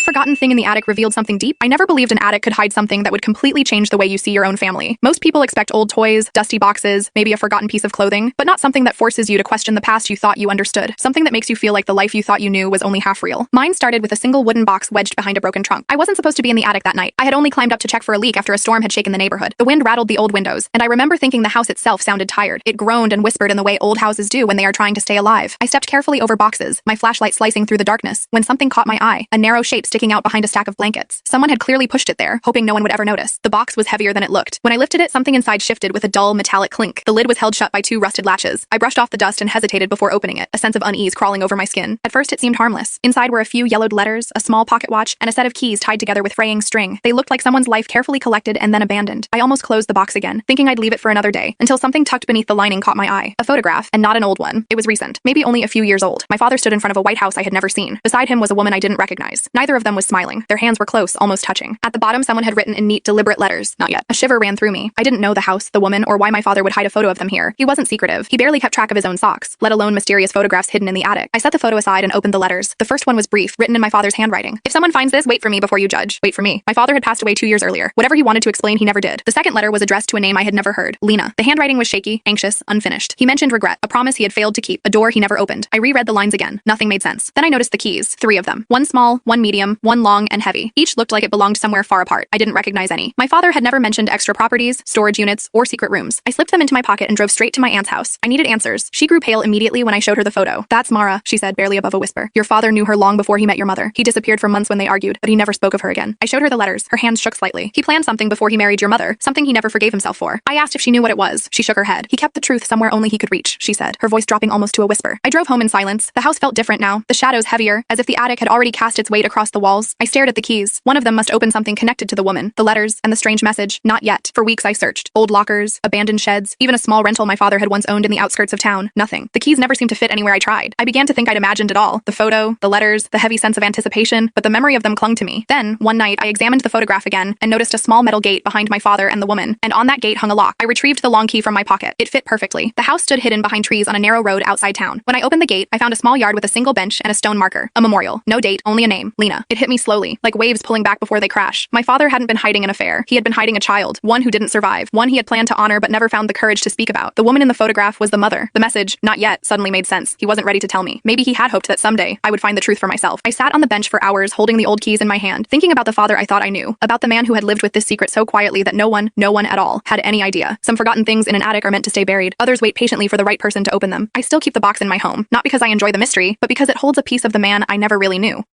forgotten thing in the attic revealed something deep? I never believed an attic could hide something that would completely change the way you see your own family. Most people expect old toys, dusty boxes, maybe a forgotten piece of clothing, but not something that forces you to question the past you thought you understood. Something that makes you feel like the life you thought you knew was only half real. Mine started with a single wooden box wedged behind a broken trunk. I wasn't supposed to be in the attic that night. I had only climbed up to check for a leak after a storm had shaken the neighborhood. The wind rattled the old windows, and I remember thinking the house itself sounded tired. It groaned and whispered in the way old houses do when they are trying to stay alive. I stepped carefully over boxes, my flashlight slicing through the darkness, when something caught my eye, a narrow shape sticking out behind a stack of blankets. Someone had clearly pushed it there, hoping no one would ever notice. The box was heavier than it looked. When I lifted it, something inside shifted with a dull, metallic clink. The lid was held shut by two rusted latches. I brushed off the dust and hesitated before opening it, a sense of unease crawling over my skin. At first it seemed harmless. Inside were a few yellowed letters, a small pocket watch, and a set of keys tied together with fraying string. They looked like someone's life carefully collected and then abandoned. I almost closed the box again, thinking I'd leave it for another day, until something tucked beneath the lining caught my eye. A photograph, and not an old one. It was recent, maybe only a few years old. My father stood in front of a white house I had never seen. Beside him was a woman I didn't recognize. Neither of them was smiling. Their hands were close, almost touching. At the bottom, someone had written in neat, deliberate letters, "Not yet." A shiver ran through me. I didn't know the house, the woman, or why my father would hide a photo of them here. He wasn't secretive. He barely kept track of his own socks, let alone mysterious photographs hidden in the attic. I set the photo aside and opened the letters. The first one was brief, written in my father's handwriting. "If someone finds this, wait for me before you judge." Wait for me. My father had passed away 2 years earlier. Whatever he wanted to explain, he never did. The second letter was addressed to a name I had never heard. Lena. The handwriting was shaky, anxious, unfinished. He mentioned regret, a promise he had failed to keep, a door he never opened. I reread the lines again. Nothing made sense. Then I noticed the keys, 3 of them. One small, one medium, one long and heavy. Each looked like it belonged somewhere far apart. I didn't recognize any. My father had never mentioned extra properties, storage units, or secret rooms. I slipped them into my pocket and drove straight to my aunt's house. I needed answers. She grew pale immediately when I showed her the photo. "That's Mara," she said, barely above a whisper. "Your father knew her long before he met your mother. He disappeared for months when they argued, but he never spoke of her again." I showed her the letters. Her hands shook slightly. "He planned something before he married your mother, something he never forgave himself for." I asked if she knew what it was. She shook her head. "He kept the truth somewhere only he could reach," she said, her voice dropping almost to a whisper. I drove home in silence. The house felt different now, the shadows heavier, as if the attic had already cast its weight across the walls. I stared at the keys. One of them must open something connected to the woman, the letters, and the strange message. Not yet. For weeks I searched. Old lockers, abandoned sheds, even a small rental my father had once owned in the outskirts of town. Nothing. The keys never seemed to fit anywhere I tried. I began to think I'd imagined it all. The photo, the letters, the heavy sense of anticipation, but the memory of them clung to me. Then, one night, I examined the photograph again and noticed a small metal gate behind my father and the woman, and on that gate hung a lock. I retrieved the long key from my pocket. It fit perfectly. The house stood hidden behind trees on a narrow road outside town. When I opened the gate, I found a small yard with a single bench and a stone marker. A memorial. No date, only a name. Lena. It hit me slowly, like waves pulling back before they crash. My father hadn't been hiding an affair. He had been hiding a child, one who didn't survive, one he had planned to honor but never found the courage to speak about. The woman in the photograph was the mother. The message, "Not yet," suddenly made sense. He wasn't ready to tell me. Maybe he had hoped that someday I would find the truth for myself. I sat on the bench for hours, holding the old keys in my hand, thinking about the father I thought I knew, about the man who had lived with this secret so quietly that no one at all, had any idea. Some forgotten things in an attic are meant to stay buried. Others wait patiently for the right person to open them. I still keep the box in my home, not because I enjoy the mystery, but because it holds a piece of the man I never really knew.